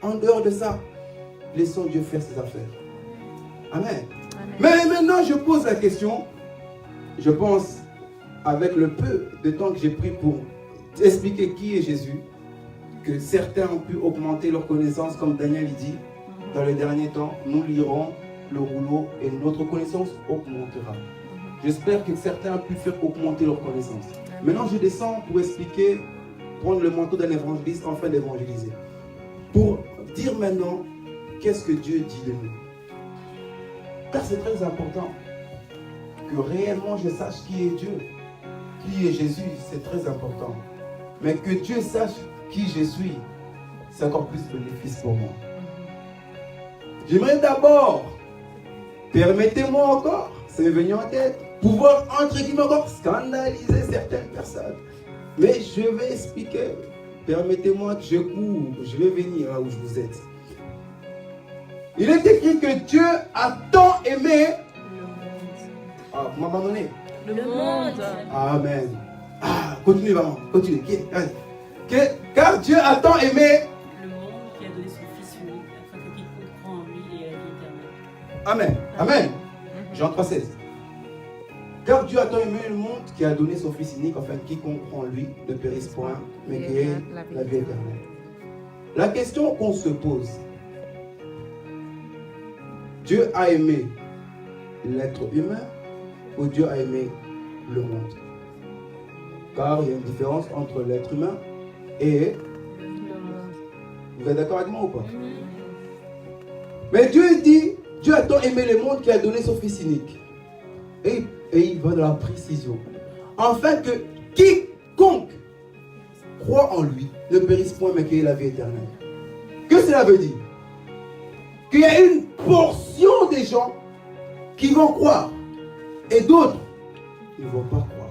En dehors de ça, laissons Dieu faire ses affaires. Amen. Mais maintenant, je pose la question, je pense, avec le peu de temps que j'ai pris pour expliquer qui est Jésus, que certains ont pu augmenter leur connaissance, comme Daniel dit, dans les derniers temps, nous lirons le rouleau et notre connaissance augmentera. J'espère que certains ont pu faire augmenter leur connaissance. Maintenant, je descends pour expliquer, prendre le manteau d'un évangéliste, enfin d'évangéliser. Pour dire maintenant, qu'est-ce que Dieu dit de nous. Car c'est très important que réellement je sache qui est Dieu, qui est Jésus, c'est très important. Mais que Dieu sache qui je suis, c'est encore plus bénéfice pour moi. J'aimerais d'abord, permettez-moi encore, c'est venu en tête, pouvoir entre guillemets encore scandaliser certaines personnes. Mais je vais expliquer, permettez-moi que je cours, je vais venir là où vous êtes. Il est écrit que Dieu a tant aimé. Ah, vous m'avez donné. Le monde. Amen. Ah, continue, maman. Continue. Car Dieu a tant aimé. Le monde qui a donné son Fils unique, afin que quiconque croit en lui ait la vie éternelle. Amen. Amen. Jean 3,16. Car Dieu a tant aimé le monde qui a donné son Fils unique, afin que quiconque croit en lui ne périsse point, mais qu'il ait la vie éternelle. La question qu'on se pose, Dieu a aimé l'être humain ou Dieu a aimé le monde? Car il y a une différence entre l'être humain et le monde. Vous êtes d'accord avec moi ou pas? Mais Dieu dit, Dieu a tant aimé le monde qu'il a donné son Fils unique. Et il va dans la précision. Afin que quiconque croit en lui ne périsse point mais qu'il ait la vie éternelle. Que cela veut dire? Qu'il y a une portion des gens qui vont croire et d'autres ne vont pas croire.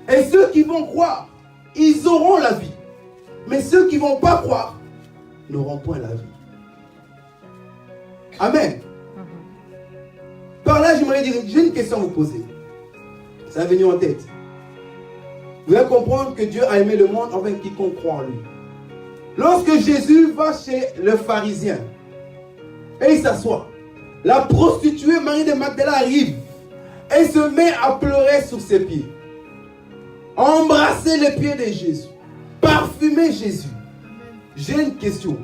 Et ceux qui vont croire, ils auront la vie. Mais ceux qui ne vont pas croire n'auront point la vie. Amen. Par là, j'aimerais dire, j'ai une question à vous poser. Ça est venu en tête. Vous allez comprendre que Dieu a aimé le monde afin que quiconque croit en lui. Lorsque Jésus va chez le pharisien et il s'assoit, la prostituée Marie de Magdala arrive et se met à pleurer sur ses pieds, embrasser les pieds de Jésus, parfumer Jésus. J'ai une question.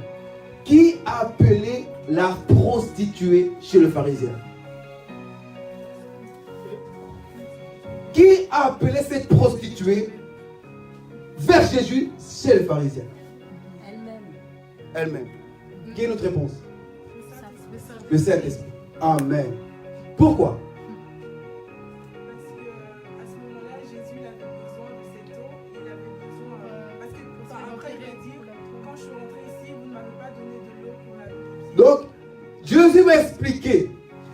Qui a appelé la prostituée chez le pharisien? Qui a appelé cette prostituée vers Jésus chez le pharisien? Elle-même. Quelle est notre réponse? Le Saint-Esprit. Amen. Pourquoi? Parce qu'à ce moment-là, Jésus avait besoin de cette eau. Il avait besoin. Parce que après, il a dit, quand je suis rentré ici, vous ne m'avez pas donné de l'eau pour laver les pieds. Donc, Jésus va expliquer.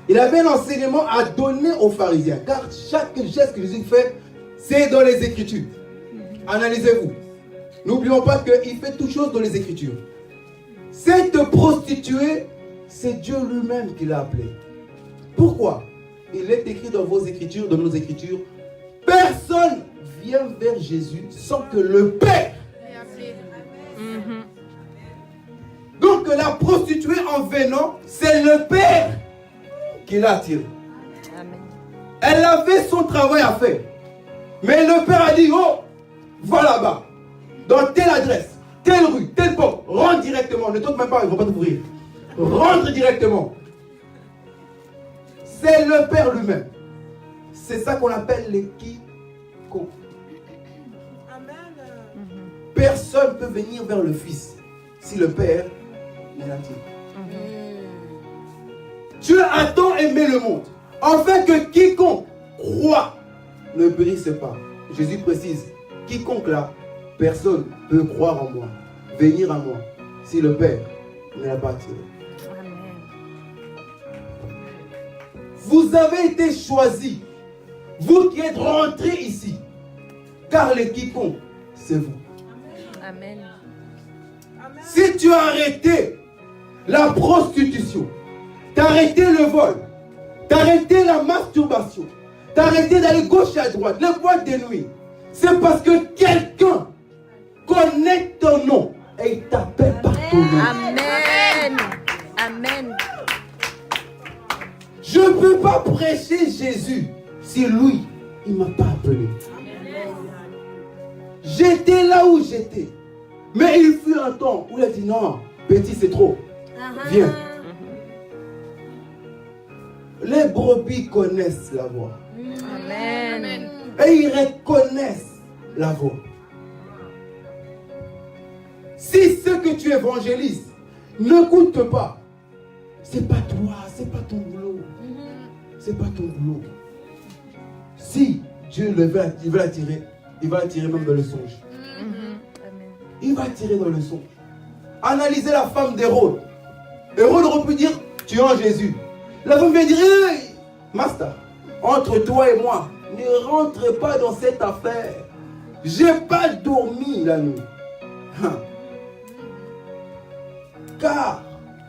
Il avait un enseignement à donner aux pharisiens. Car chaque geste que Jésus fait, c'est dans les Écritures. Analysez-vous. N'oublions pas qu'il fait toutes choses dans les Écritures. Cette prostituée, c'est Dieu lui-même qui l'a appelée. Pourquoi? Il est écrit dans vos Écritures, dans nos Écritures, personne vient vers Jésus sans que le Père. Donc la prostituée en venant, c'est le Père qui l'a attirée. Elle avait son travail à faire. Mais le Père a dit, oh, va là-bas, dans telle adresse, telle rue, telle porte, rentre directement. Ne t'occupe même pas, ils ne vont pas t'ouvrir. Rentre directement. C'est le Père lui-même. C'est ça qu'on appelle les quiconque. Personne ne peut venir vers le Fils si le Père ne l'attire. Dieu a tant aimé le monde, afin que quiconque croit ne périsse pas. Jésus précise, quiconque là, personne ne peut croire en moi, venir à moi, si le Père ne l'a pas attiré. Vous avez été choisis, vous qui êtes rentrés ici, car les quiconque, c'est vous. Amen. Si tu as arrêté la prostitution, tu as arrêté le vol, tu as arrêté la masturbation, tu as arrêté d'aller gauche à droite, les boîtes de nuit, c'est parce que quelqu'un connaît ton nom et il t'appelle par ton nom. Amen. Amen. Je ne peux pas prêcher Jésus si lui, il ne m'a pas appelé. J'étais là où j'étais. Mais il fut un temps où il a dit non, petit c'est trop. Viens. Les brebis connaissent la voix. Amen. Et ils reconnaissent la voix. Si ce que tu évangélises ne coûte pas, c'est pas toi, c'est pas ton boulot. C'est pas ton boulot. Si Dieu il veut l'attirer, il va l'attirer même dans le songe. Il va attirer dans le songe. Analysez la femme d'Hérode. Hérode aurait pu dire, tu es en Jésus. La femme vient dire, hey, Master, entre toi et moi, ne rentre pas dans cette affaire. J'ai pas dormi la nuit. Car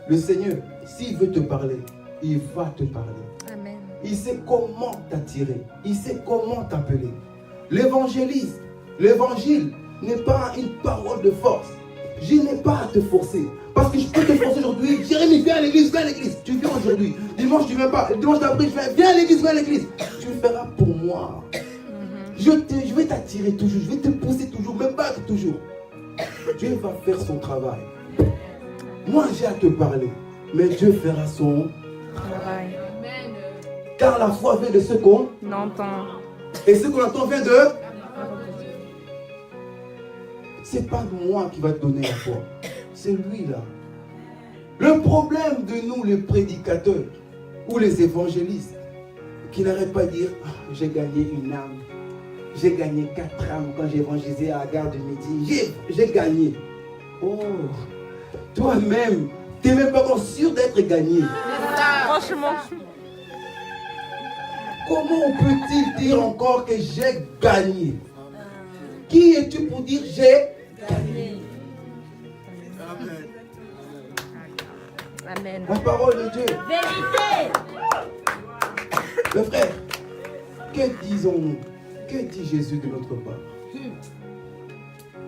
le Seigneur, s'il veut te parler, il va te parler. Amen. Il sait comment t'attirer. Il sait comment t'appeler. L'évangile n'est pas une parole de force. Je n'ai pas à te forcer. Parce que je peux te forcer aujourd'hui. Jérémie, viens à l'église, viens à l'église. Tu viens aujourd'hui. Dimanche, tu ne viens pas. Dimanche d'après, viens à l'église, viens à l'église. Tu le feras pour moi. Je vais t'attirer toujours. Je vais te pousser toujours, me battre toujours. Dieu va faire son travail. Moi, j'ai à te parler. Mais Dieu fera son Travail. car la foi vient de ce qu'on entend. Et ce qu'on entend vient de... C'est pas moi qui va te donner la foi. C'est lui là. Le problème de nous, les prédicateurs ou les évangélistes, qui n'arrêtent pas de dire ah, j'ai gagné une âme. J'ai gagné 4 âmes quand j'ai évangélisé à la gare du Midi. J'ai gagné. Oh, toi-même, tu n'es même pas encore sûr d'être gagné. Franchement. Comment peut-il dire encore que j'ai gagné? Qui es-tu pour dire j'ai gagné? Amen. La parole de Dieu. Vérité. Le frère, que disons-nous? Que dit Jésus de notre part?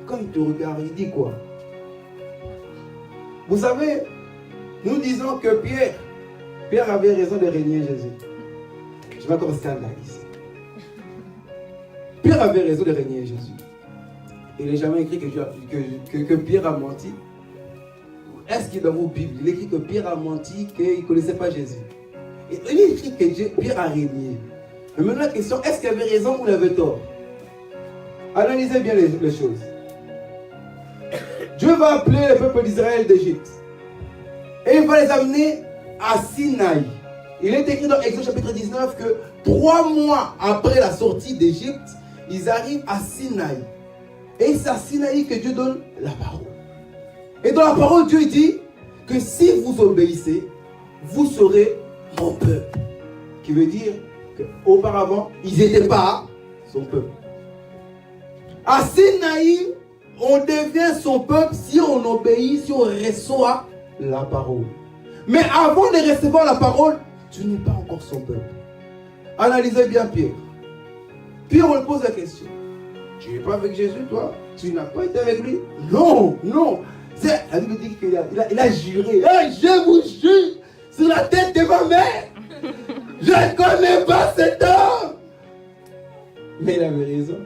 Quand il te regarde, il dit quoi? Vous savez, nous disons que Pierre avait raison de régner Jésus. Je vais commencer à analyser. Pierre avait raison de régner Jésus. Il n'est jamais écrit que Pierre a menti. Est-ce qu'il est dans vos Bibles? Il écrit que Pierre a menti, qu'il ne connaissait pas Jésus. Et il écrit que Pierre a régné. Mais maintenant la question, est-ce qu'il avait raison ou il avait tort? Analysez bien les choses. Dieu va appeler le peuple d'Israël d'Égypte. Et il va les amener à Sinaï. Il est écrit dans Exode chapitre 19 que 3 mois après la sortie d'Égypte, ils arrivent à Sinaï. Et c'est à Sinaï que Dieu donne la parole. Et dans la parole, Dieu dit que si vous obéissez, vous serez mon peuple. Qui veut dire qu'auparavant, ils n'étaient pas son peuple. À Sinaï, on devient son peuple si on obéit, si on reçoit la parole. Mais avant de recevoir la parole, tu n'es pas encore son peuple. Analysez bien Pierre. Pierre, on lui pose la question. Tu n'es pas avec Jésus, toi? Tu n'as pas été avec lui? Non, non. La Bible dit qu'il a juré. Hey, je vous jure sur la tête de ma mère. Je ne connais pas cet homme. Mais il avait raison.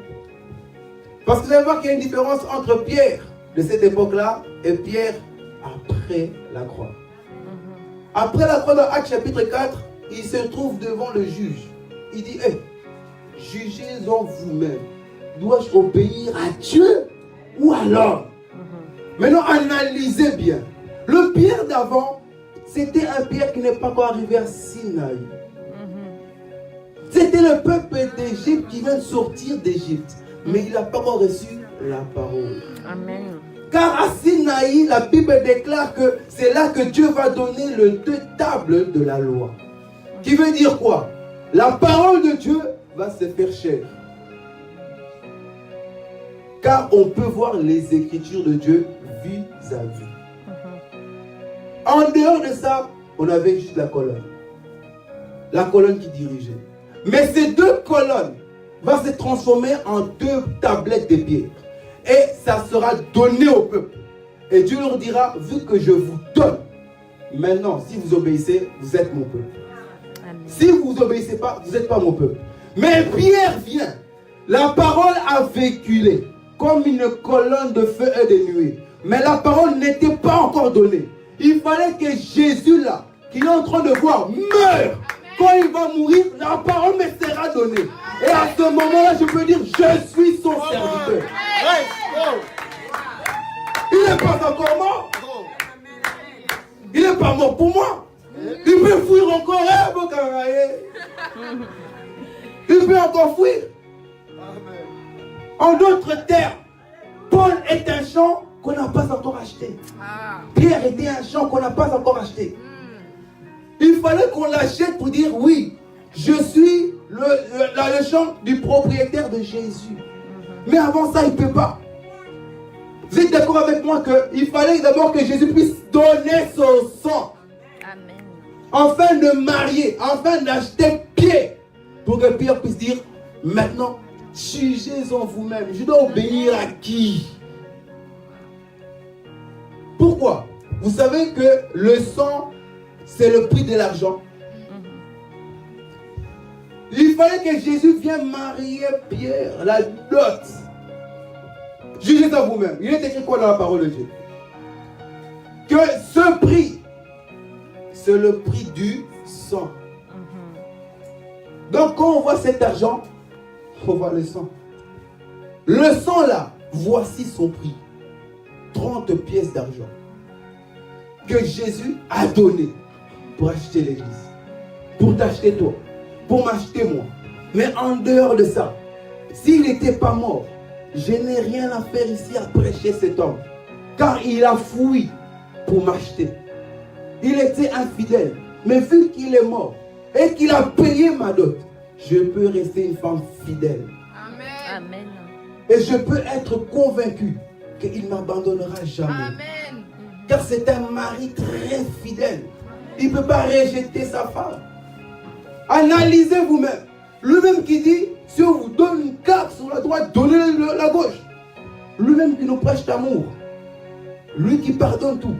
Parce que vous allez voir qu'il y a une différence entre Pierre de cette époque-là et Pierre après la croix. Après la croix, dans Actes chapitre 4, il se trouve devant le juge. Il dit, hey, jugez-en vous-même. Dois-je obéir à Dieu ou à l'homme? Maintenant, analysez bien. Le Pierre d'avant, c'était un Pierre qui n'est pas encore arrivé à Sinaï. C'était le peuple d'Égypte qui vient de sortir d'Égypte. Mais il n'a pas encore reçu la parole. Amen. Car à Sinaï, la Bible déclare que c'est là que Dieu va donner les 2 tables de la loi. Qui veut dire quoi? La parole de Dieu va se faire chair. Car on peut voir les écritures de Dieu vis-à-vis. En dehors de ça, on avait juste la colonne. La colonne qui dirigeait. Mais ces 2 colonnes vont se transformer en 2 tablettes de pierre. Et ça sera donné au peuple. Et Dieu leur dira, vu que je vous donne, maintenant, si vous obéissez, vous êtes mon peuple. Amen. Si vous n'obéissez pas, vous n'êtes pas mon peuple. Mais Pierre vient. La parole a véhiculé comme une colonne de feu et de nuée. Mais la parole n'était pas encore donnée. Il fallait que Jésus, là, qu'il est en train de voir, meure. Quand il va mourir, la parole me sera donnée. Et à ce moment-là, je peux dire, je suis son serviteur. Il n'est pas encore mort. Il n'est pas mort pour moi. Il peut fuir encore. Il peut encore fuir. En d'autres termes, Paul est un champ qu'on n'a pas encore acheté. Pierre était un champ qu'on n'a pas encore acheté. Il fallait qu'on l'achète pour dire oui, je suis le champ du propriétaire de Jésus. Mais avant ça, il ne peut pas. Vous êtes d'accord avec moi qu'il fallait d'abord que Jésus puisse donner son sang. Amen. Afin de marier, afin d'acheter Pierre. Pour que Pierre puisse dire, maintenant, jugez en vous-même. Je dois obéir à qui? Pourquoi? Vous savez que le sang, c'est le prix de l'argent. Il fallait que Jésus vienne marier Pierre, la dot. Jugez à vous-même. Il est écrit quoi dans la parole de Dieu? Que ce prix, c'est le prix du sang. Donc quand on voit cet argent, on voit le sang. Le sang là, voici son prix. 30 pièces d'argent. Que Jésus a donné pour acheter l'église. Pour t'acheter toi. Pour m'acheter moi. Mais en dehors de ça, s'il n'était pas mort, je n'ai rien à faire ici à prêcher cet homme. Car il a fui pour m'acheter. Il était infidèle. Mais vu qu'il est mort et qu'il a payé ma dot, je peux rester une femme fidèle. Amen. Amen. Et je peux être convaincu qu'il ne m'abandonnera jamais. Amen. Car c'est un mari très fidèle. Il ne peut pas rejeter sa femme. Analysez vous-même. Lui-même qui dit, si on vous donne une carte sur la droite, donnez-le la gauche. Lui-même qui nous prêche l'amour. Lui qui pardonne tout.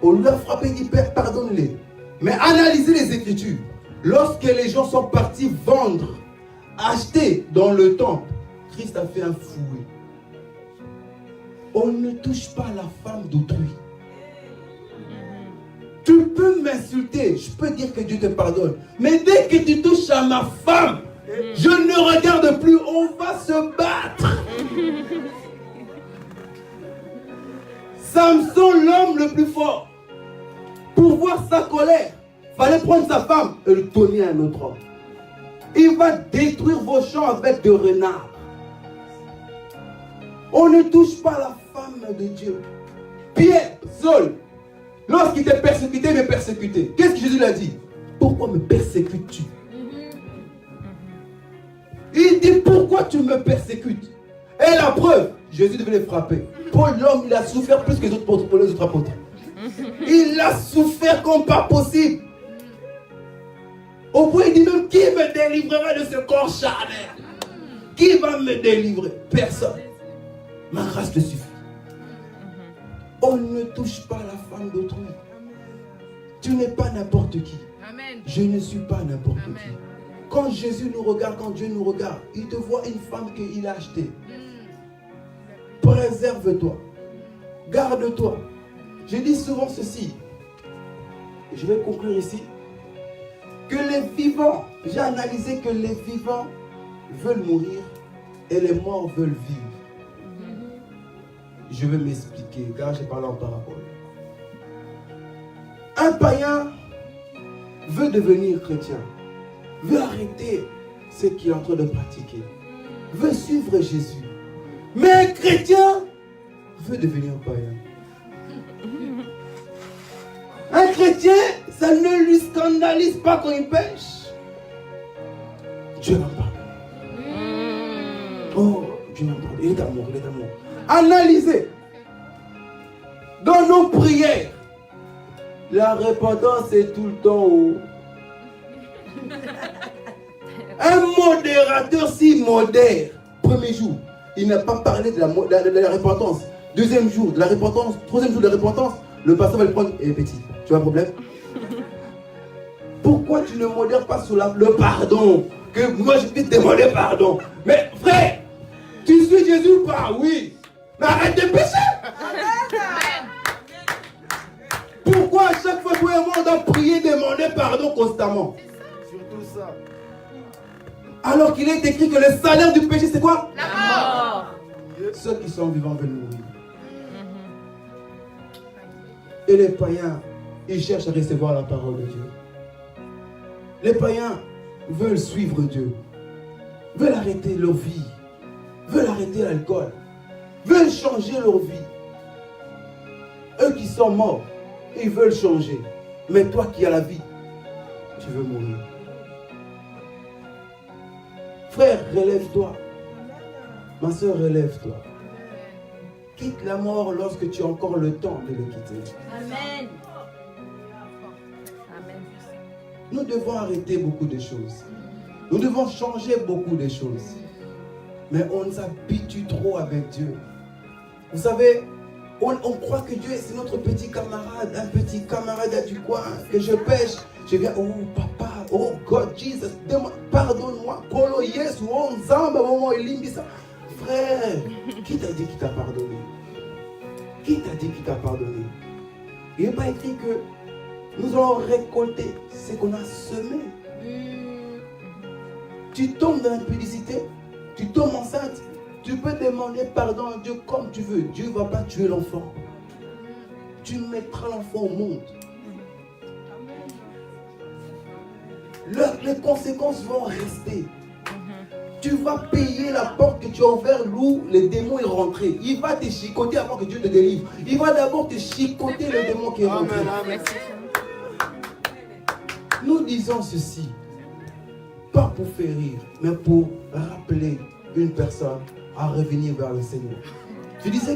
On lui a frappé, il dit, Père, pardonne-les. Mais analysez les Écritures. Lorsque les gens sont partis vendre, acheter dans le temple, Christ a fait un fouet. On ne touche pas la femme d'autrui. Tu peux m'insulter, je peux dire que Dieu te pardonne. Mais dès que tu touches à ma femme, je ne regarde plus, on va se battre. Samson, l'homme le plus fort, pour voir sa colère, fallait prendre sa femme et le donner à un autre homme. Il va détruire vos champs avec des renards. On ne touche pas la femme de Dieu. Pierre, Saul, lorsqu'il était persécuté, il me persécutait. Qu'est-ce que Jésus lui a dit? Pourquoi me persécutes-tu? Il dit, pourquoi tu me persécutes? Et la preuve, Jésus devait les frapper. Paul, l'homme, il a souffert plus que les autres apôtres. Il a souffert comme pas possible. Au point, il dit même, qui me délivrera de ce corps charnel? Qui va me délivrer? Personne. Ma grâce te suffit. On ne touche pas la femme d'autrui. Tu n'es pas n'importe qui. Amen. Je ne suis pas n'importe Amen. qui. Quand Jésus nous regarde, quand Dieu nous regarde, il te voit une femme qu'il a achetée. Préserve-toi. Garde-toi. Je dis souvent ceci. Je vais conclure ici. Que les vivants, j'ai analysé que les vivants veulent mourir et les morts veulent vivre. Je vais m'expliquer car j'ai parlé en parabole. Un païen veut devenir chrétien, veut arrêter ce qu'il est en train de pratiquer, veut suivre Jésus. Mais un chrétien veut devenir païen. Un chrétien, ça ne lui scandalise pas quand il pêche. Dieu m'en parle. Oh, Dieu m'en parle. Il est amour, il est amour. Analysez. Dans nos prières, la repentance est tout le temps haut. Un modérateur si modère, premier jour, il n'a pas parlé de la repentance. Deuxième jour de la repentance, troisième jour de la repentance, le pasteur va le prendre. Eh petit, tu as un problème? Pourquoi tu ne modères pas sur le pardon? Que moi je vais te demander pardon. Mais frère, tu suis Jésus ou pas? Oui. Mais arrête de pécher. Pourquoi à chaque fois que moi on doit prier, demander pardon constamment? Surtout ça. Alors qu'il est écrit que le salaire du péché c'est quoi? La mort. Ceux qui sont vivants veulent mourir. Et les païens, ils cherchent à recevoir la parole de Dieu. Les païens veulent suivre Dieu, veulent arrêter leur vie, veulent arrêter l'alcool, veulent changer leur vie. Eux qui sont morts, ils veulent changer. Mais toi qui as la vie, tu veux mourir. Frère, relève-toi. Ma soeur, relève-toi. Quitte la mort lorsque tu as encore le temps de le quitter. Amen. Amen. Nous devons arrêter beaucoup de choses. Nous devons changer beaucoup de choses. Mais on s'habitue trop avec Dieu. Vous savez, on croit que Dieu c'est notre petit camarade, un petit camarade du coin, que je pêche. Je viens, oh papa, oh God, Jesus, pardonne-moi. Polo, yes, oh Nzamba, maman, Elimbisa. Frère, qui t'a dit qu'il t'a pardonné? Qui t'a dit qu'il t'a pardonné? Il n'est pas écrit que nous allons récolter ce qu'on a semé. Tu tombes dans l'impudicité, tu tombes enceinte, tu peux demander pardon à Dieu comme tu veux. Dieu ne va pas tuer l'enfant. Tu mettras l'enfant au monde. Les conséquences vont rester. Tu vas payer la porte que tu as ouverte où le démon est rentré. Il va te chicoter avant que Dieu te délivre. Il va d'abord te chicoter le démon qui est rentré. Amen. Nous disons ceci, pas pour faire rire, mais pour rappeler une personne à revenir vers le Seigneur. Tu disais